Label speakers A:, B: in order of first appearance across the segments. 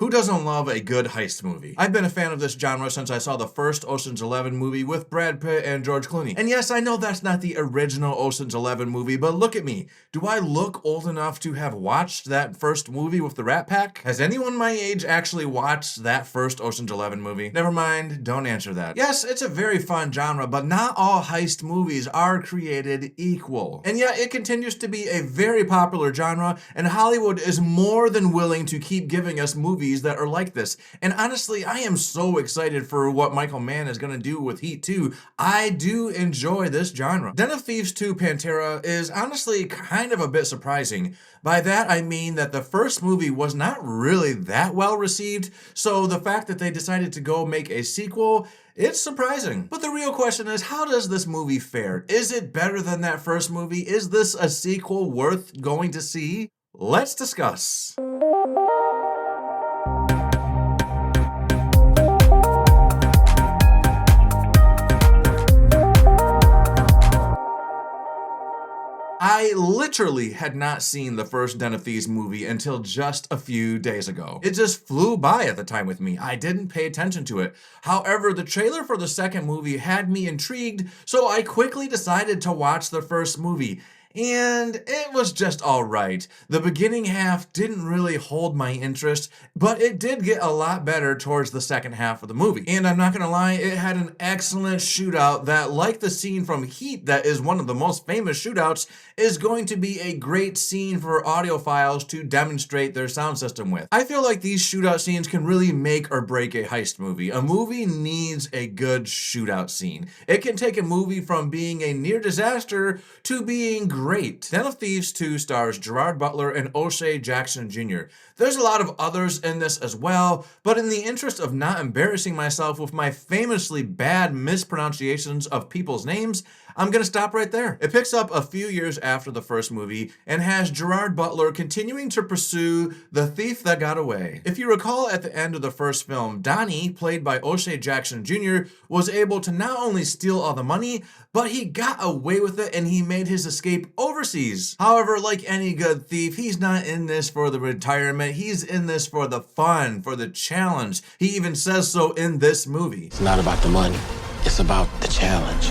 A: Who doesn't love a good heist movie? I've been a fan of this genre since I saw the first Ocean's 11 movie with Brad Pitt and George Clooney. And yes, I know that's not the original Ocean's 11 movie, but look at me. Do I look old enough to have watched that first movie with the Rat Pack? Has anyone my age actually watched that first Ocean's 11 movie? Never mind, don't answer that. Yes, it's a very fun genre, but not all heist movies are created equal. And yet, it continues to be a very popular genre, and Hollywood is more than willing to keep giving us movies that are like this. And honestly, I am so excited for what Michael Mann is going to do with Heat 2. I do enjoy this genre. Den of Thieves 2 Pantera is honestly kind of a bit surprising. By that, I mean that the first movie was not really that well received, so the fact that they decided to go make a sequel, it's surprising. But the real question is, how does this movie fare? Is it better than that first movie? Is this a sequel worth going to see? Let's discuss. I literally had not seen the first Den of Thieves movie until just a few days ago. It just flew by at the time with me. I didn't pay attention to it. However, the trailer for the second movie had me intrigued, so I quickly decided to watch the first movie. And it was just alright. The beginning half didn't really hold my interest, but it did get a lot better towards the second half of the movie. And I'm not gonna lie, it had an excellent shootout that, like the scene from Heat that is one of the most famous shootouts, is going to be a great scene for audiophiles to demonstrate their sound system with. I feel like these shootout scenes can really make or break a heist movie. A movie needs a good shootout scene. It can take a movie from being a near disaster to being great. Den of Thieves 2 stars Gerard Butler and O'Shea Jackson Jr. There's a lot of others in this as well, but in the interest of not embarrassing myself with my famously bad mispronunciations of people's names, I'm gonna stop right there. It picks up a few years after the first movie and has Gerard Butler continuing to pursue the thief that got away. If you recall, at the end of the first film, Donnie, played by O'Shea Jackson Jr., was able to not only steal all the money, but he got away with it and he made his escape overseas. However, like any good thief, he's not in this for the retirement. He's in this for the fun, for the challenge. He even says so in this movie.
B: It's not about the money. It's about the challenge.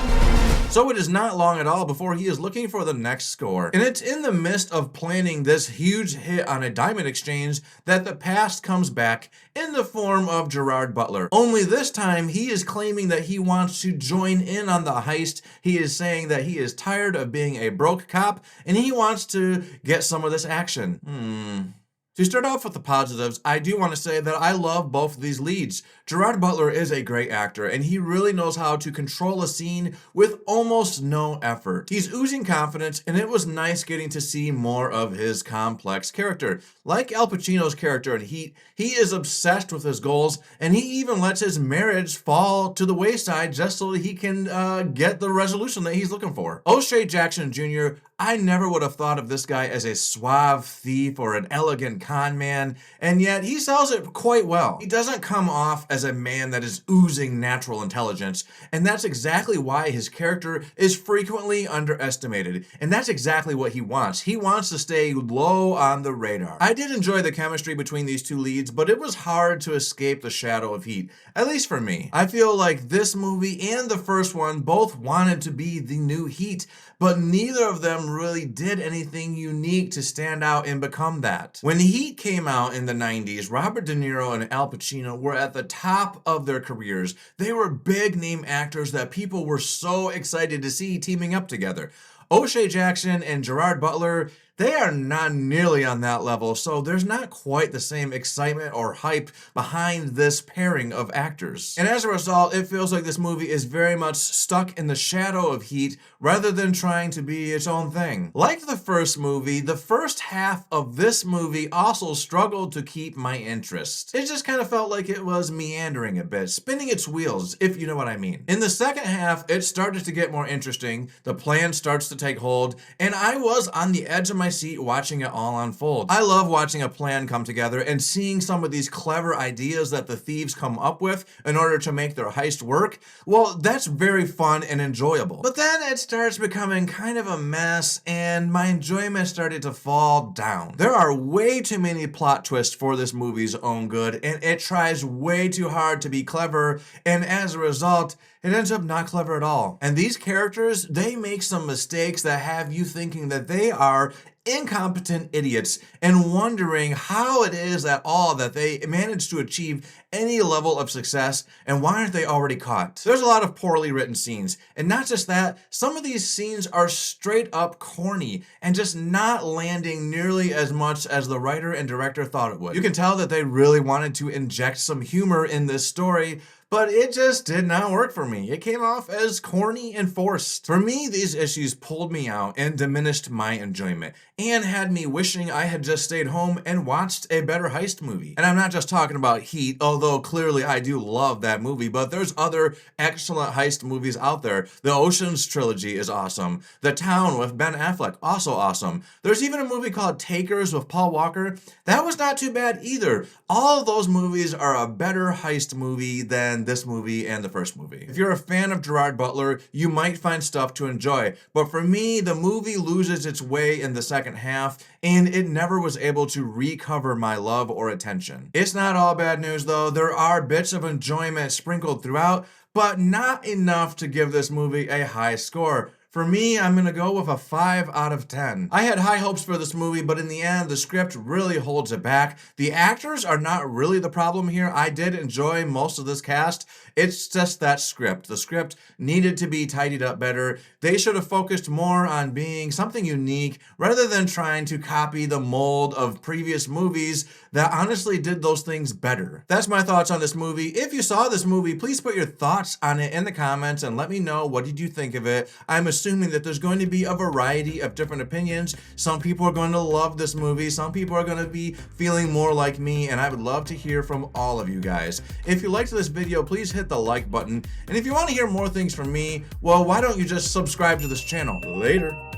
A: So it is not long at all before he is looking for the next score. And it's in the midst of planning this huge hit on a diamond exchange that the past comes back in the form of Gerard Butler. Only this time he is claiming that he wants to join in on the heist. He is saying that he is tired of being a broke cop and he wants to get some of this action. To start off with the positives, I do want to say that I love both of these leads. Gerard Butler is a great actor, and he really knows how to control a scene with almost no effort. He's oozing confidence, and it was nice getting to see more of his complex character. Like Al Pacino's character in Heat, he is obsessed with his goals, and he even lets his marriage fall to the wayside just so that he can get the resolution that he's looking for. O'Shea Jackson Jr., I never would have thought of this guy as a suave thief or an elegant con man, and yet he sells it quite well. He doesn't come off as a man that is oozing natural intelligence, and that's exactly why his character is frequently underestimated, and that's exactly what he wants. He wants to stay low on the radar. I did enjoy the chemistry between these two leads, but it was hard to escape the shadow of Heat, at least for me. I feel like this movie and the first one both wanted to be the new Heat, but neither of them really did anything unique to stand out and become that. When Heat came out in the 90s, Robert De Niro and Al Pacino were at the top of their careers. They were big name actors that people were so excited to see teaming up together. O'Shea Jackson and Gerard Butler, they are not nearly on that level, so there's not quite the same excitement or hype behind this pairing of actors. And as a result, it feels like this movie is very much stuck in the shadow of Heat rather than trying to be its own thing. Like the first movie, the first half of this movie also struggled to keep my interest. It just kind of felt like it was meandering a bit, spinning its wheels, if you know what I mean. In the second half, it started to get more interesting, the plan starts to take hold, and I was on the edge of my seat watching it all unfold. I love watching a plan come together and seeing some of these clever ideas that the thieves come up with in order to make their heist work. Well, that's very fun and enjoyable. But then it starts becoming kind of a mess and my enjoyment started to fall down. There are way too many plot twists for this movie's own good, and it tries way too hard to be clever, and as a result, it ends up not clever at all. And these characters, they make some mistakes that have you thinking that they are incompetent idiots and wondering how it is at all that they managed to achieve any level of success and why aren't they already caught? There's a lot of poorly written scenes, and not just that, some of these scenes are straight up corny and just not landing nearly as much as the writer and director thought it would. You can tell that they really wanted to inject some humor in this story, but it just did not work for me. It came off as corny and forced. For me, these issues pulled me out and diminished my enjoyment and had me wishing I had just stayed home and watched a better heist movie. And I'm not just talking about Heat, although clearly I do love that movie, but there's other excellent heist movies out there. The Ocean's trilogy is awesome. The Town with Ben Affleck, also awesome. There's even a movie called Takers with Paul Walker. That was not too bad either. All of those movies are a better heist movie than this movie and the first movie. If you're a fan of Gerard Butler, you might find stuff to enjoy, but for me, the movie loses its way in the second half, and it never was able to recover my love or attention. It's not all bad news though. There are bits of enjoyment sprinkled throughout, but not enough to give this movie a high score. For me, I'm gonna go with a 5 out of 10. I had high hopes for this movie, but in the end, the script really holds it back. The actors are not really the problem here. I did enjoy most of this cast. It's just that script. The script needed to be tidied up better. They should have focused more on being something unique rather than trying to copy the mold of previous movies that honestly did those things better. That's my thoughts on this movie. If you saw this movie, please put your thoughts on it in the comments and let me know what did you think of it. I'm assuming that there's going to be a variety of different opinions. Some people are going to love this movie. Some people are going to be feeling more like me, and I would love to hear from all of you guys. If you liked this video, please hit the like button. And if you want to hear more things from me, well, why don't you just subscribe to this channel? Later.